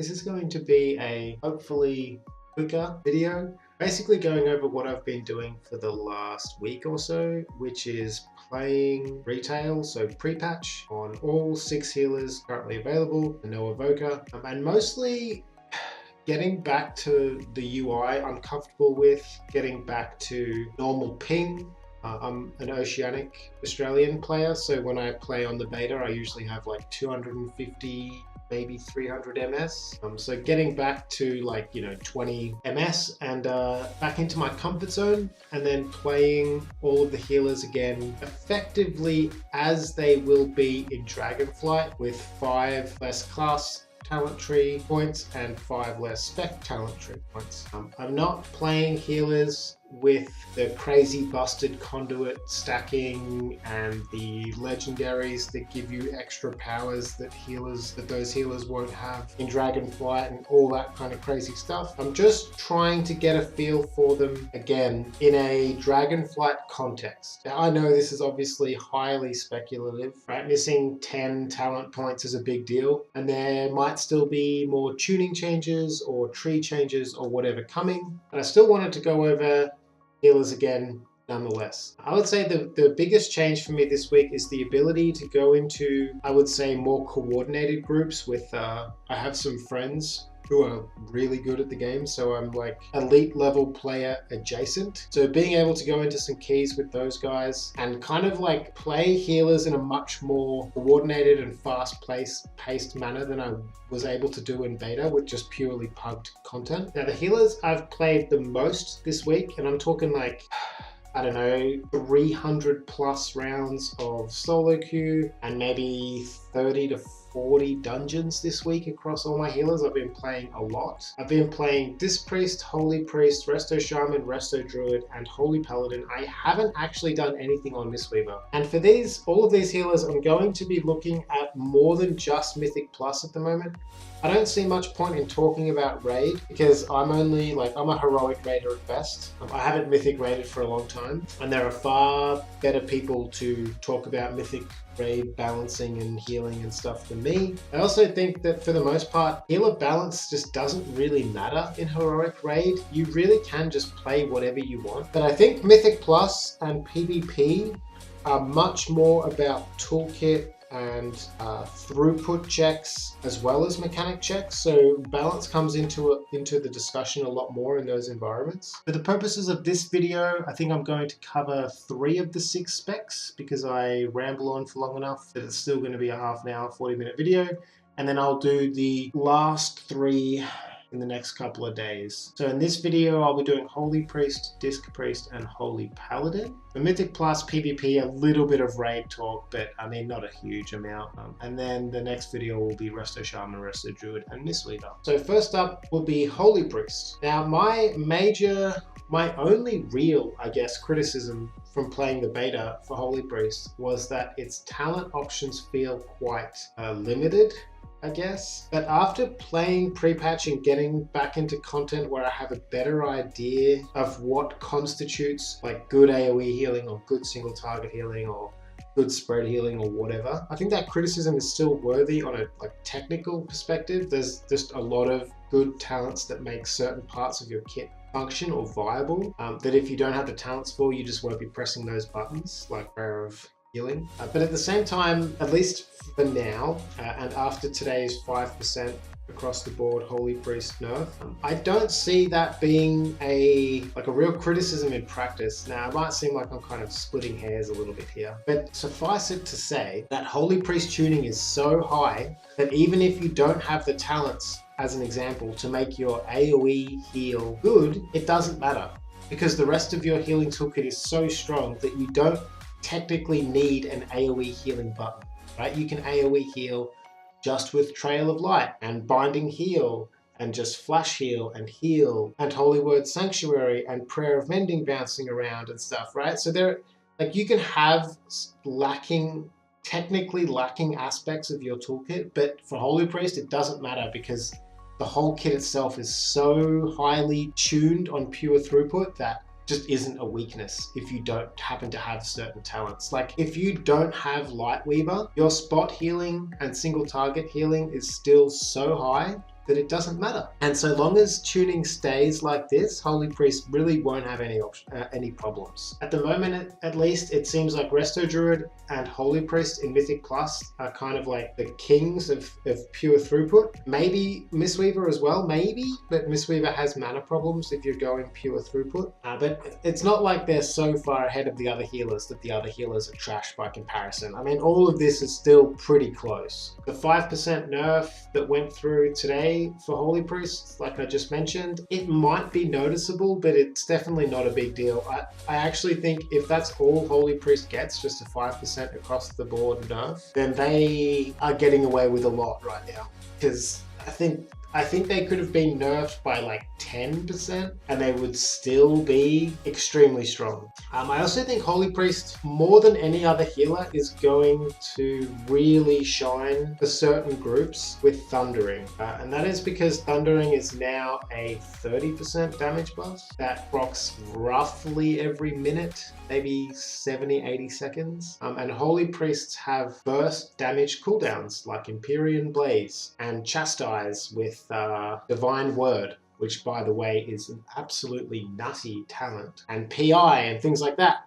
This is going to be a hopefully quicker video, basically going over what I've been doing for the last week or so, which is playing retail, so pre-patch on all 6 healers currently available, and no evoker, and mostly getting back to the UI I'm comfortable with, getting back to normal ping. I'm an Oceanic Australian player, so when I play on the beta, I usually have like 250, maybe 300 ms. So getting back to 20 ms and back into my comfort zone, and then playing all of the healers again effectively as they will be in Dragonflight, with 5 less class talent tree points and 5 less spec talent tree points. I'm not playing healers with the crazy busted conduit stacking and the legendaries that give you extra powers that those healers won't have in Dragonflight and all that kind of crazy stuff. I'm just trying to get a feel for them again in a Dragonflight context. Now, I know this is obviously highly speculative, right? Missing 10 talent points is a big deal, and there might still be more tuning changes or tree changes or whatever coming, but I still wanted to go over healers again nonetheless. I would say the biggest change for me this week is the ability to go into, I would say, more coordinated groups with, I have some friends who are really good at the game, so I'm like elite level player adjacent. So being able to go into some keys with those guys and kind of like play healers in a much more coordinated and fast-paced manner than I was able to do in beta with just purely pugged content. Now the healers I've played the most this week, and I'm talking like, I don't know, 300 plus rounds of solo queue and maybe 30 to 40 dungeons this week across all my healers. I've been playing a lot. I've been playing Disc Priest, Holy Priest, Resto Shaman, Resto Druid, and Holy Paladin. I haven't actually done anything on Mistweaver. And for all of these healers, I'm going to be looking at more than just Mythic Plus at the moment. I don't see much point in talking about raid because I'm a heroic raider at best. I haven't mythic raided for a long time, and there are far better people to talk about mythic raid balancing and healing and stuff than me. I also think that for the most part, healer balance just doesn't really matter in heroic raid. You really can just play whatever you want. But I think Mythic Plus and PvP are much more about toolkit and throughput checks as well as mechanic checks, so balance comes into the discussion a lot more in those environments. For the purposes of this video, I think I'm going to cover 3 of the 6 specs because I ramble on for long enough that it's still going to be a half an hour, 40-minute video, and then I'll do the last 3 in the next couple of days. So in this video, I'll be doing Holy Priest, Disc Priest, and Holy Paladin. For Mythic Plus PvP, a little bit of raid talk, but I mean, not a huge amount. And then the next video will be Resto Shaman, Resto Druid, and Mistweaver. So first up will be Holy Priest. Now, my only real, I guess, criticism from playing the beta for Holy Priest was that its talent options feel quite limited, I guess. But after playing pre-patch and getting back into content where I have a better idea of what constitutes like good AoE healing or good single target healing or good spread healing or whatever, I think that criticism is still worthy on a technical perspective. There's just a lot of good talents that make certain parts of your kit function or viable, that if you don't have the talents for, you just won't be pressing those buttons like Prayer of Healing. But at the same time, at least for now, and after today's 5% across the board Holy Priest nerf, I don't see that being a real criticism in practice. Now, it might seem like I'm kind of splitting hairs a little bit here, but suffice it to say that Holy Priest tuning is so high that even if you don't have the talents, as an example, to make your AoE heal good, it doesn't matter because the rest of your healing toolkit is so strong that you don't technically need an AoE healing button, right? You can AoE heal just with Trail of Light and Binding Heal and just Flash Heal and Holy Word Sanctuary and Prayer of Mending bouncing around and stuff, right? So you can have technically lacking aspects of your toolkit, but for Holy Priest, it doesn't matter because the whole kit itself is so highly tuned on pure throughput that just isn't a weakness if you don't happen to have certain talents. Like if you don't have Lightweaver, your spot healing and single target healing is still so high that it doesn't matter. And so long as tuning stays like this, Holy Priest really won't have any problems. At the moment, at least, it seems like Resto Druid and Holy Priest in Mythic Plus are kind of like the kings of pure throughput. Maybe Mistweaver as well, maybe, but Mistweaver has mana problems if you're going pure throughput. But it's not like they're so far ahead of the other healers that the other healers are trash by comparison. I mean, all of this is still pretty close. The 5% nerf that went through today for Holy Priest, like I just mentioned, it might be noticeable, but it's definitely not a big deal. I actually think if that's all Holy Priest gets, just a 5% across the board nerf, then they are getting away with a lot right now. Because I think they could have been nerfed by like 10% and they would still be extremely strong. I also think Holy Priest, more than any other healer, is going to really shine for certain groups with Thundering. And that is because Thundering is now a 30% damage buff that procs roughly every minute, maybe 70, 80 seconds. And Holy Priests have burst damage cooldowns like Empyrean Blaze and Chastise with Divine Word, which by the way is an absolutely nutty talent, and PI and things like that.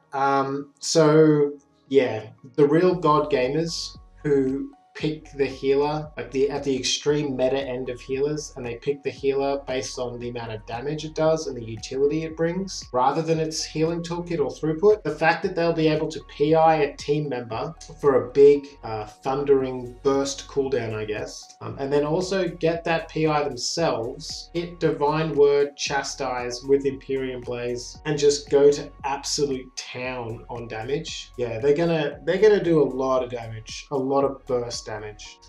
So yeah, the real god gamers who pick the healer at the extreme meta end of healers, and they pick the healer based on the amount of damage it does and the utility it brings rather than its healing toolkit or throughput. The fact that they'll be able to PI a team member for a big thundering burst cooldown, I guess, and then also get that PI themselves, hit Divine Word, Chastise with Empyrean Blaze, and just go to absolute town on damage. Yeah, they're gonna do a lot of damage, a lot of burst damage.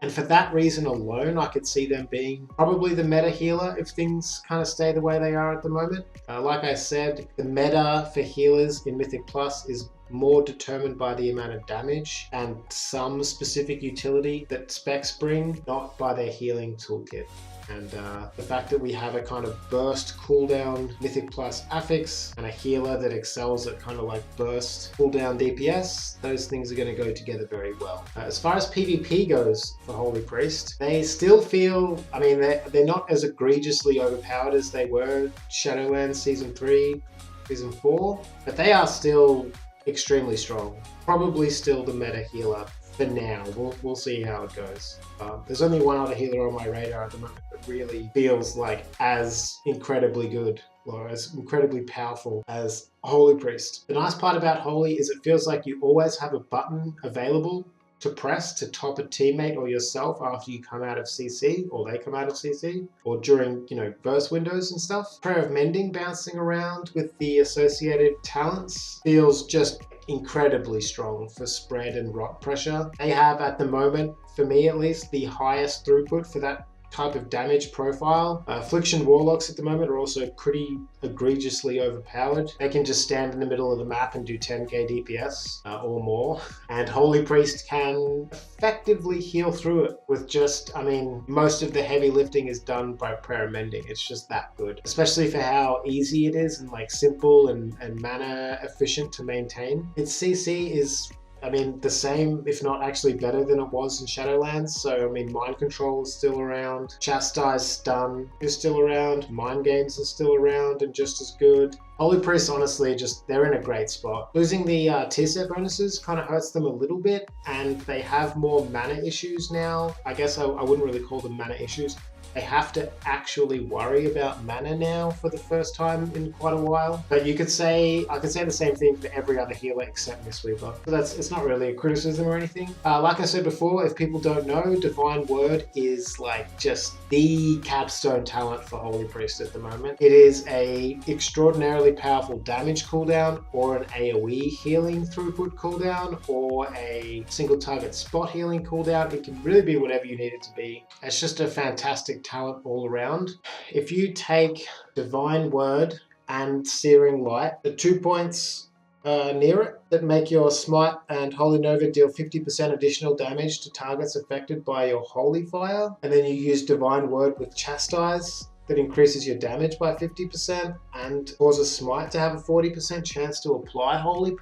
And for that reason alone, I could see them being probably the meta healer if things kind of stay the way they are at the moment. Like I said, the meta for healers in Mythic Plus is more determined by the amount of damage and some specific utility that specs bring, not by their healing toolkit. And the fact that we have a kind of burst cooldown Mythic Plus affix and a healer that excels at kind of like burst cooldown DPS, those things are going to go together very well. As far as PvP goes for Holy Priest, they still feel, I mean, they're not as egregiously overpowered as they were Shadowlands Season 3, Season 4, but they are still extremely strong. Probably still the meta healer for now. We'll see how it goes. There's only one other healer on my radar at the moment that really feels like as incredibly good or as incredibly powerful as Holy Priest. The nice part about Holy is it feels like you always have a button available to press to top a teammate or yourself after you come out of CC or they come out of CC or during, you know, burst windows and stuff. Prayer of Mending bouncing around with the associated talents feels just incredibly strong for spread and rot pressure. They have at the moment, for me at least, the highest throughput for that type of damage profile. Affliction Warlocks at the moment are also pretty egregiously overpowered. They can just stand in the middle of the map and do 10k DPS or more. And Holy Priest can effectively heal through it with just, I mean, most of the heavy lifting is done by prayer mending. It's just that good, especially for how easy it is and like simple and mana efficient to maintain. Its CC is, I mean, the same, if not actually better than it was in Shadowlands. So, I mean, Mind Control is still around. Chastise Stun is still around. Mind Games is still around and just as good. Holy Priests, honestly, they're in a great spot. Losing the tier set bonuses kind of hurts them a little bit, and they have more mana issues now. I guess I wouldn't really call them mana issues. They have to actually worry about mana now for the first time in quite a while. But I could say the same thing for every other healer except Mistweaver. So it's not really a criticism or anything. Like I said before, if people don't know, Divine Word is like just the capstone talent for Holy Priest at the moment. It is a extraordinarily powerful damage cooldown or an AoE healing throughput cooldown or a single target spot healing cooldown. It can really be whatever you need it to be. It's just a fantastic talent all around. If you take Divine Word and Searing Light, the 2 points near it that make your Smite and Holy Nova deal 50% additional damage to targets affected by your Holy Fire, and then you use Divine Word with Chastise, that increases your damage by 50% and causes Smite to have a 40% chance to apply Holy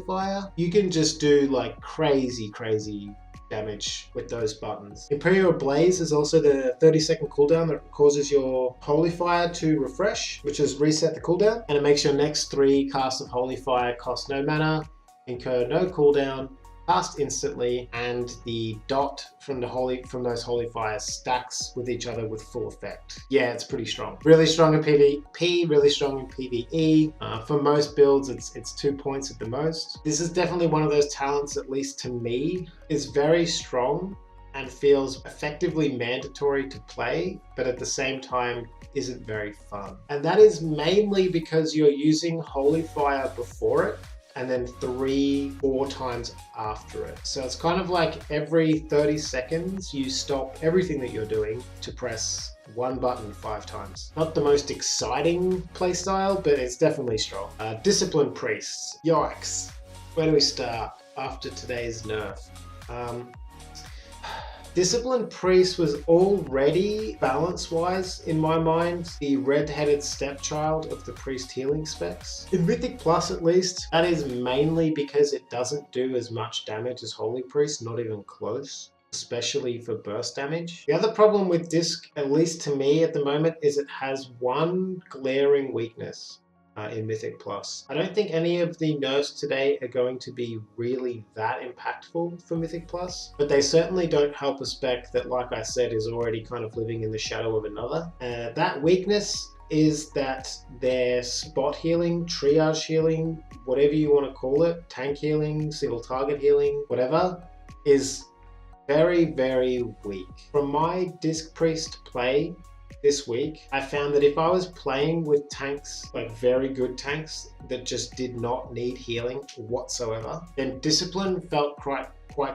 Fire. You can just do like crazy damage with those buttons. Imperial Blaze is also the 30-second cooldown that causes your Holy Fire to refresh, which is reset the cooldown, and it makes your next 3 casts of Holy Fire cost no mana, incur no cooldown, cast instantly, and the dot from those Holy Fires stacks with each other with full effect. Yeah, it's pretty strong. Really strong in PvP, really strong in PvE. For most builds, it's 2 points at the most. This is definitely one of those talents, at least to me, is very strong and feels effectively mandatory to play, but at the same time isn't very fun. And that is mainly because you're using Holy Fire before it, and then 3-4 times after it. So it's kind of like every 30 seconds you stop everything that you're doing to press one button 5 times. Not the most exciting playstyle, but it's definitely strong. Disciplined Priests. Yikes. Where do we start after today's nerf? Disciplined Priest was already, balance-wise, in my mind, the red-headed stepchild of the Priest healing specs. In Mythic Plus, at least, that is mainly because it doesn't do as much damage as Holy Priest, not even close, especially for burst damage. The other problem with Disc, at least to me at the moment, is it has one glaring weakness. In Mythic Plus. I don't think any of the nerfs today are going to be really that impactful for Mythic Plus, but they certainly don't help a spec that, like I said, is already kind of living in the shadow of another. That weakness is that their spot healing, triage healing, whatever you want to call it, tank healing, single target healing, whatever, is very, very weak. From my Disc Priest play this week, I found that if I was playing with tanks, like very good tanks that just did not need healing whatsoever, then Discipline felt quite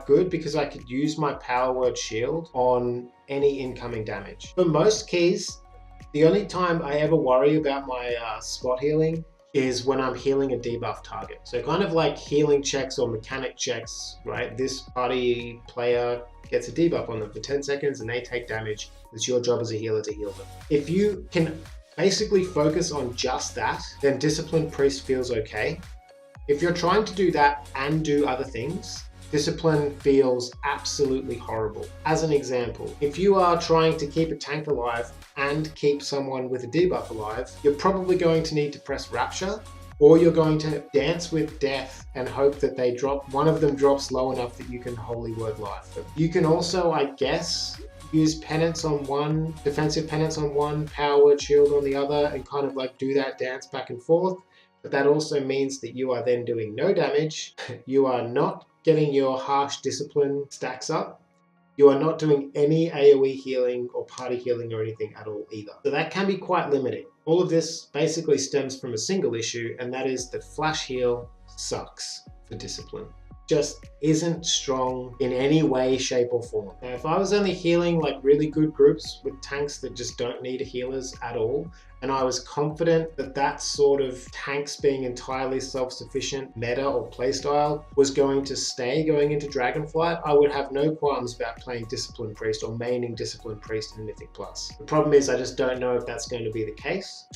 good because I could use my Power Word Shield on any incoming damage. For most keys, the only time I ever worry about my spot healing is when I'm healing a debuff target. So kind of like healing checks or mechanic checks, right? This party player gets a debuff on them for 10 seconds and they take damage. It's your job as a healer to heal them. If you can basically focus on just that, then Disciplined Priest feels okay. If you're trying to do that and do other things, Discipline feels absolutely horrible. As an example, if you are trying to keep a tank alive and keep someone with a debuff alive, you're probably going to need to press Rapture, or you're going to dance with death and hope that one of them drops low enough that you can Holy Word Life them. You can also, I guess, use penance on one, defensive penance on one, Power Word Shield on the other, and kind of like do that dance back and forth. But that also means that you are then doing no damage. You are not getting your harsh discipline stacks up. You are not doing any AoE healing or party healing or anything at all either. So that can be quite limiting. All of this basically stems from a single issue, and that is that Flash Heal sucks for Discipline. Just isn't strong in any way, shape or form. Now, if I was only healing like really good groups with tanks that just don't need healers at all, and I was confident that that sort of tanks being entirely self-sufficient meta or playstyle was going to stay going into Dragonflight, I would have no qualms about playing Disciplined Priest or maining Disciplined Priest in Mythic Plus. The problem is I just don't know if that's going to be the case.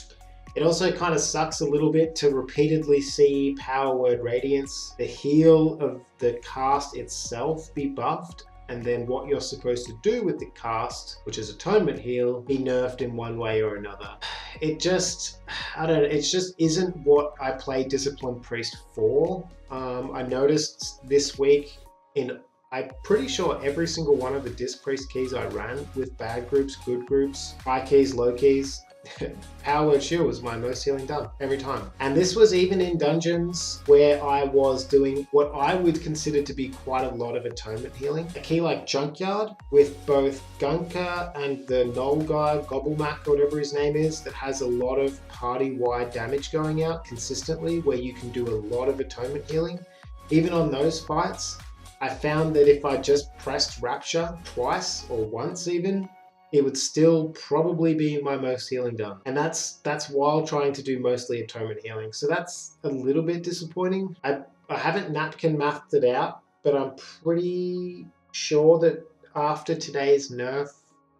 It also kind of sucks a little bit to repeatedly see Power Word Radiance, the heal of the cast itself, be buffed, and then what you're supposed to do with the cast, which is Atonement Heal, be nerfed in one way or another. It just, I don't know, it just isn't what I play Disciplined Priest for. I noticed this week I'm pretty sure every single one of the Disc Priest keys I ran with bad groups, good groups, high keys, low keys, Power Word Shield was my most healing done every time. And this was even in dungeons where I was doing what I would consider to be quite a lot of atonement healing. A key like Junkyard with both Gunka and the Null guy, Gobblemack or whatever his name is, that has a lot of party-wide damage going out consistently where you can do a lot of atonement healing. Even on those fights, I found that if I just pressed Rapture twice or once even, it would still probably be my most healing done. And that's while trying to do mostly atonement healing. So that's a little bit disappointing. I haven't napkin mathed it out, but I'm pretty sure that after today's nerf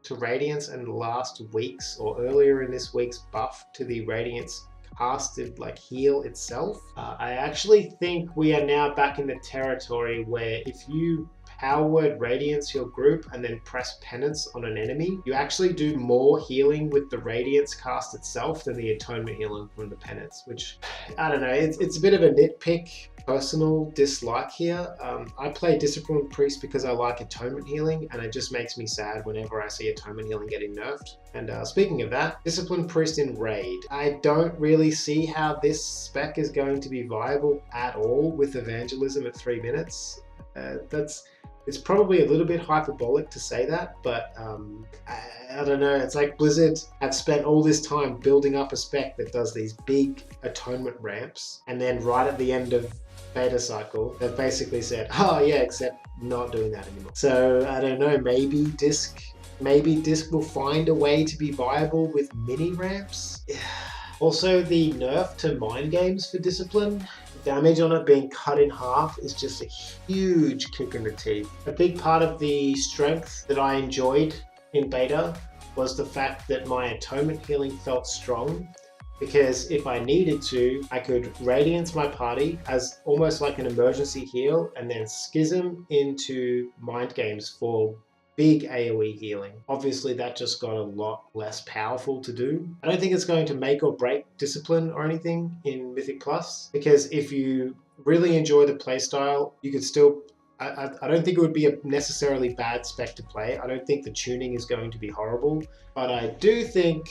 to Radiance and last week's or earlier in this week's buff to the Radiance casted like heal itself, I actually think we are now back in the territory where if you Power Word Radiance your group and then press Penance on an enemy, you actually do more healing with the Radiance cast itself than the Atonement healing from the Penance, which, I don't know, it's a bit of a nitpick. Personal dislike here. I play Disciplined Priest because I like Atonement healing, and it just makes me sad whenever I see Atonement healing getting nerfed. And speaking of that, Disciplined Priest in Raid. I don't really see how this spec is going to be viable at all with Evangelism at 3 minutes. It's probably a little bit hyperbolic to say that, but I don't know. It's like Blizzard have spent all this time building up a spec that does these big atonement ramps, and then right at the end of beta cycle, they've basically said, oh yeah, except not doing that anymore. So I don't know, maybe Disc will find a way to be viable with mini ramps. Also, the nerf to mind games for Discipline, damage on it being cut in half is just a huge kick in the teeth. A big part of the strength that I enjoyed in beta was the fact that my atonement healing felt strong, because if I needed to, I could Radiance my party as almost like an emergency heal and then Schism into mind games for big AoE healing. Obviously that just got a lot less powerful to do. I don't think it's going to make or break Discipline or anything in Mythic Plus, because if you really enjoy the playstyle, you could still, I don't think it would be a necessarily bad spec to play. I don't think the tuning is going to be horrible, but I do think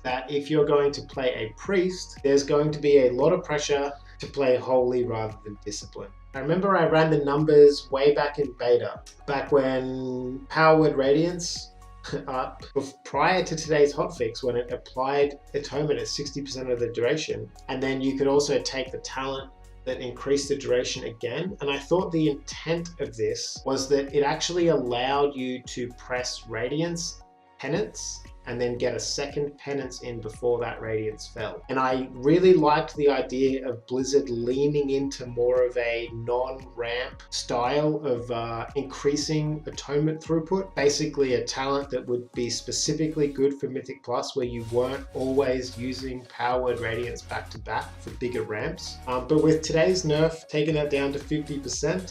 that if you're going to play a priest, there's going to be a lot of pressure to play Holy rather than Discipline. I remember I ran the numbers way back in beta, back when Power Word Radiance prior to today's hotfix, when it applied Atonement at 60% of the duration, and then you could also take the talent that increased the duration again. And I thought the intent of this was that it actually allowed you to press Radiance Penance and then get a second penance in before that Radiance fell. And I really liked the idea of Blizzard leaning into more of a non-ramp style of increasing atonement throughput. Basically a talent that would be specifically good for Mythic Plus, where you weren't always using Power Word Radiance back to back for bigger ramps. But with today's nerf taking that down to 50%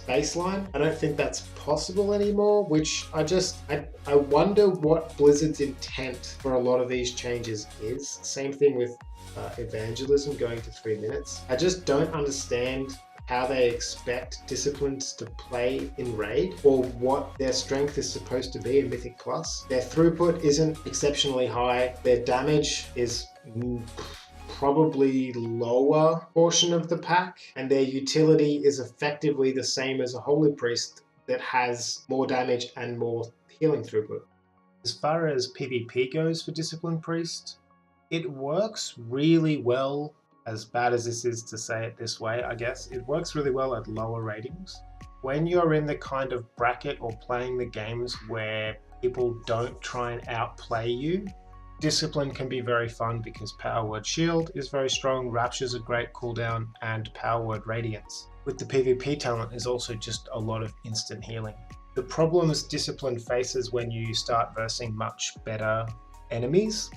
baseline, I don't think that's possible anymore, which I wonder what Blizzard's intent for a lot of these changes is. Same thing with Evangelism going to 3 minutes. I just don't understand how they expect disciplines to play in Raid, or what their strength is supposed to be in Mythic Plus. Their throughput isn't exceptionally high. Their damage is probably lower portion of the pack, and their utility is effectively the same as a Holy Priest that has more damage and more healing throughput. As far as PvP goes for Disciplined Priest, it works really well, as bad as this is to say it this way, I guess. It works really well at lower ratings. When you're in the kind of bracket or playing the games where people don't try and outplay you, Discipline can be very fun because Power Word Shield is very strong, Rapture's a great cooldown, and Power Word Radiance. With the PvP talent is also just a lot of instant healing. The problems Discipline faces when you start versing much better enemies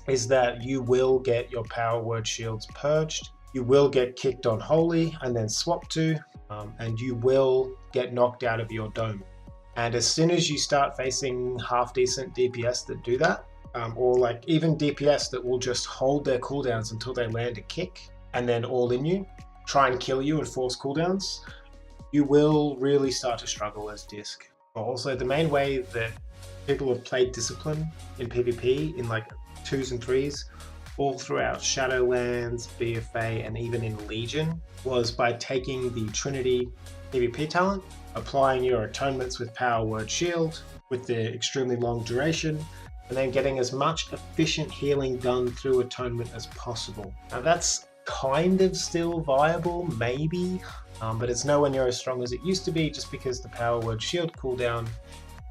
is that you will get your Power Word Shields purged, you will get kicked on Holy and then swapped to, and you will get knocked out of your dome. And as soon as you start facing half decent DPS that do that, or like even DPS that will just hold their cooldowns until they land a kick and then all in you, try and kill you and force cooldowns, you will really start to struggle as Disc. Also, the main way that people have played Discipline in PvP in like 2s and 3s all throughout Shadowlands, BFA, and even in Legion was by taking the Trinity PvP talent, applying your atonements with Power Word Shield with the extremely long duration, and then getting as much efficient healing done through atonement as possible. Now that's kind of still viable, maybe, but it's nowhere near as strong as it used to be, just because the Power Word Shield cooldown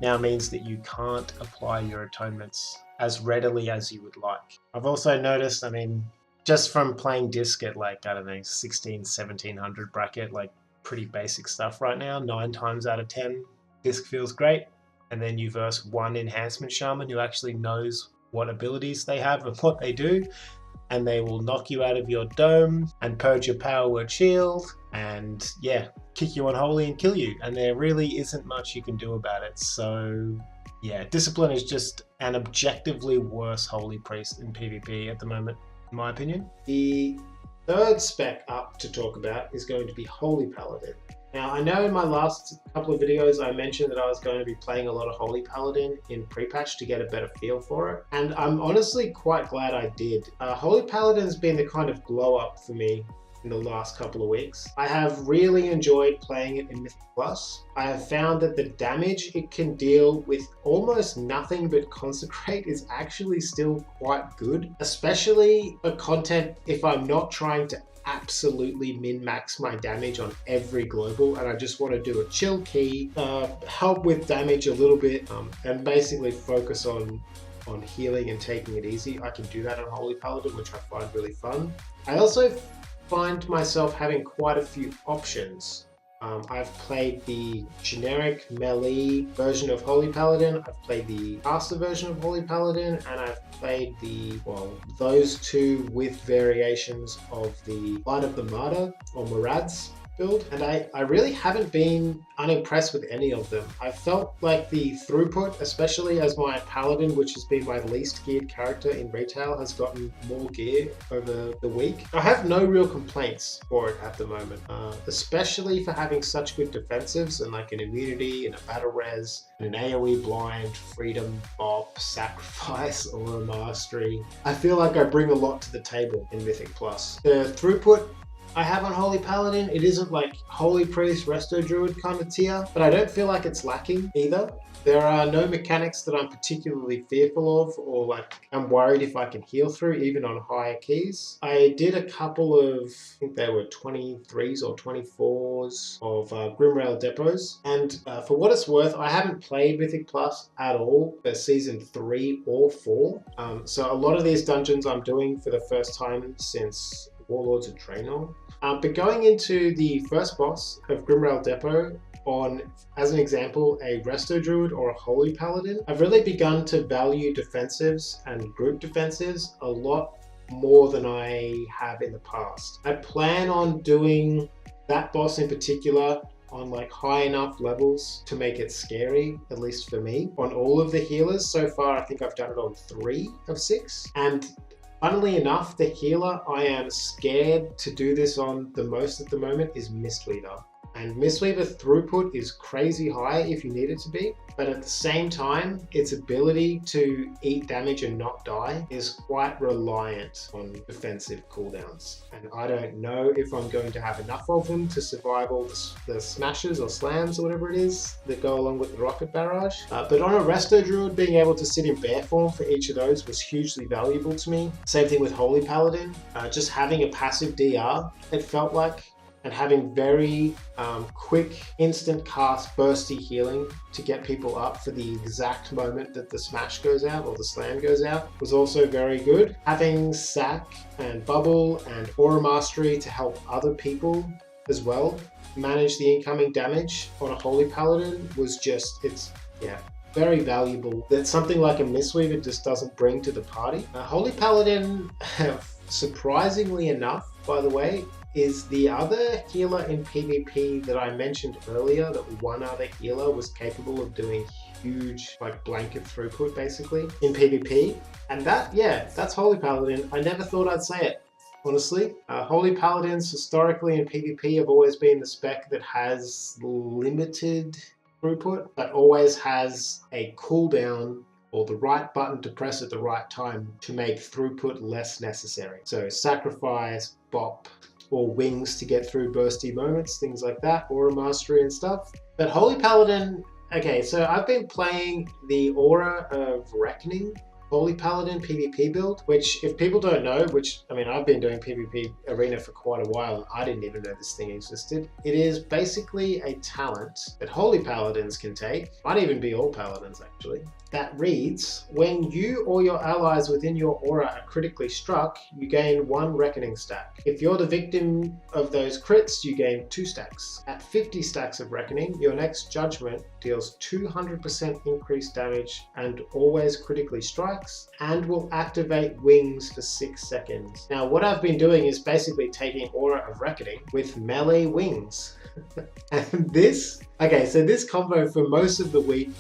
now means that you can't apply your atonements as readily as you would like. I've also noticed, I mean, just from playing Disc at like, I don't know, 1600, 1700 bracket, like pretty basic stuff right now, 9 times out of 10, Disc feels great. And then you verse one enhancement shaman who actually knows what abilities they have and what they do, and they will knock you out of your dome and purge your Power Word Shield and yeah, kick you on holy and kill you. And there really isn't much you can do about it. So yeah, discipline is just an objectively worse holy priest in PvP at the moment, in my opinion. The third spec up to talk about is going to be Holy Paladin. Now, I know in my last couple of videos I mentioned that I was going to be playing a lot of Holy Paladin in pre-patch to get a better feel for it, and I'm honestly quite glad I did. Holy Paladin's been the kind of glow up for me in the last couple of weeks. I have really enjoyed playing it in Mythic Plus. I have found that the damage it can deal with almost nothing but Consecrate is actually still quite good, especially for content if I'm not trying to absolutely min-max my damage on every global and I just want to do a chill key, help with damage a little bit, and basically focus on healing and taking it easy. I can do that on Holy Paladin, which I find really fun. I also find myself having quite a few options. I've played the generic melee version of Holy Paladin, I've played the caster version of Holy Paladin, and I've played those two with variations of the Light of the Martyr or Marads build, and I really haven't been unimpressed with any of them. I felt like the throughput, especially as my Paladin, which has been my least geared character in retail, has gotten more gear over the week. I have no real complaints for it at the moment, especially for having such good defensives and like an immunity and a battle res and an AoE blind, freedom, bop, sacrifice, or a mastery. I feel like I bring a lot to the table in Mythic Plus. The throughput I have on Holy Paladin, it isn't like Holy Priest, Resto Druid kind of tier, but I don't feel like it's lacking either. There are no mechanics that I'm particularly fearful of or like I'm worried if I can heal through even on higher keys. I did a couple of, I think they were 23s or 24s of Grimrail depots, and for what it's worth, I haven't played Mythic Plus at all for season 3 or 4. So a lot of these dungeons I'm doing for the first time since Warlords of Draenor. But going into the first boss of Grimrail Depot on, as an example, a Resto Druid or a Holy Paladin, I've really begun to value defensives and group defensives a lot more than I have in the past. I plan on doing that boss in particular on like high enough levels to make it scary, at least for me. On all of the healers so far, I think I've done it on 3 of 6. And funnily enough, the healer I am scared to do this on the most at the moment is Mistweaver. And Mistweaver throughput is crazy high if you need it to be, but at the same time, its ability to eat damage and not die is quite reliant on defensive cooldowns. And I don't know if I'm going to have enough of them to survive all the smashes or slams or whatever it is that go along with the rocket barrage. But on a Resto Druid, being able to sit in bear form for each of those was hugely valuable to me. Same thing with Holy Paladin. Just having a passive DR, it felt like, and having very quick instant cast bursty healing to get people up for the exact moment that the smash goes out or the slam goes out was also very good. Having sack and bubble and aura mastery to help other people as well manage the incoming damage on a Holy Paladin was just, very valuable. That's something like a Mistweaver just doesn't bring to the party. Holy Paladin, surprisingly enough, by the way, is the other healer in PvP that I mentioned earlier, that one other healer was capable of doing huge like blanket throughput basically in PvP. And that's Holy Paladin. I never thought I'd say it, honestly. Holy Paladins historically in PvP have always been the spec that has limited throughput, but always has a cooldown or the right button to press at the right time to make throughput less necessary. So sacrifice, bop, or wings to get through bursty moments, things like that, aura mastery and stuff. But Holy Paladin, okay, so I've been playing the Aura of Reckoning Holy Paladin PvP build, which if people don't know, which I mean I've been doing PvP Arena for quite a while, I didn't even know this thing existed. It is basically a talent that Holy Paladins can take, might even be all Paladins actually, that reads, when you or your allies within your aura are critically struck, you gain 1 Reckoning stack. If you're the victim of those crits, you gain 2 stacks. At 50 stacks of Reckoning, your next judgment deals 200% increased damage and always critically strikes. strikes and will activate wings for 6 seconds. Now what I've been doing is basically taking Aura of Reckoning with melee wings. And this combo for most of the week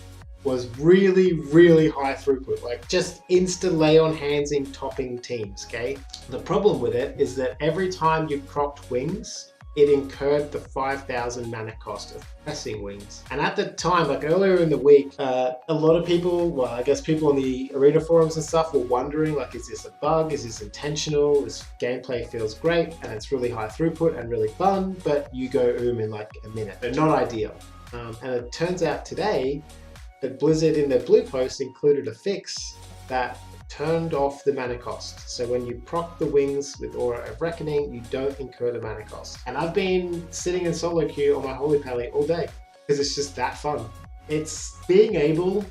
was really high throughput, like just insta lay on hands in topping teams, okay? The problem with it is that every time you procced wings, it incurred the 5,000 mana cost of pressing wings. And at the time, like earlier in the week, a lot of people, well, I guess people on the arena forums and stuff were wondering, like, is this a bug? Is this intentional? This gameplay feels great and it's really high throughput and really fun, but you go in like a minute. So not ideal. And it turns out today that Blizzard in their blue post included a fix that turned off the mana cost. So when you proc the wings with Aura of Reckoning, you don't incur the mana cost. And I've been sitting in solo queue on my Holy Paladin all day because it's just that fun. It's being able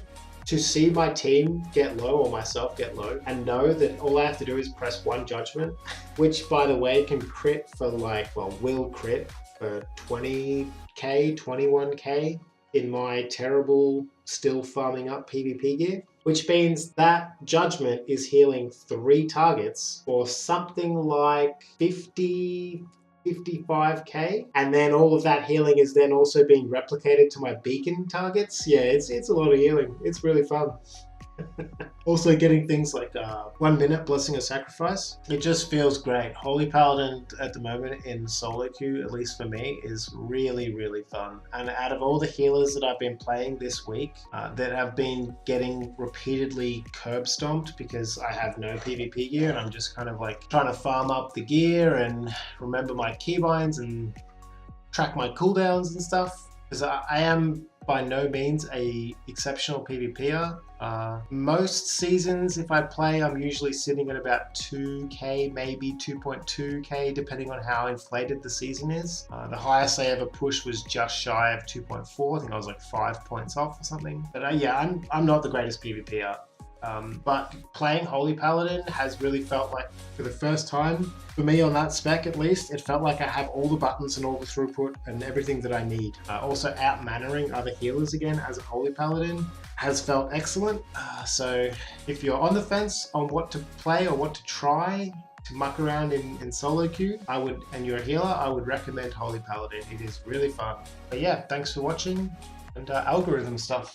to see my team get low or myself get low and know that all I have to do is press one judgment, which by the way can crit for will crit for 20k, 21k in my terrible still farming up PvP gear, which means that judgment is healing 3 targets for something like 55k, and then all of that healing is then also being replicated to my beacon targets. Yeah, it's a lot of healing. It's really fun. Also getting things like 1 minute Blessing of Sacrifice. It just feels great. Holy Paladin at the moment in solo queue, at least for me, is really fun. And out of all the healers that I've been playing this week that have been getting repeatedly curb stomped because I have no PvP gear and I'm just kind of like trying to farm up the gear and remember my keybinds and track my cooldowns and stuff, because I am by no means a exceptional PvPer. Most seasons, if I play, I'm usually sitting at about 2k, maybe 2.2k, depending on how inflated the season is. The highest I ever pushed was just shy of 2.4. I think I was like 5 points off or something. But yeah, I'm not the greatest PvPer. But playing Holy Paladin has really felt like, for the first time, for me on that spec at least, it felt like I have all the buttons and all the throughput and everything that I need. Also out-mannering other healers again as a Holy Paladin has felt excellent. So if you're on the fence on what to play or what to try to muck around in solo queue, and you're a healer, I would recommend Holy Paladin. It is really fun. But yeah, thanks for watching, and algorithm stuff.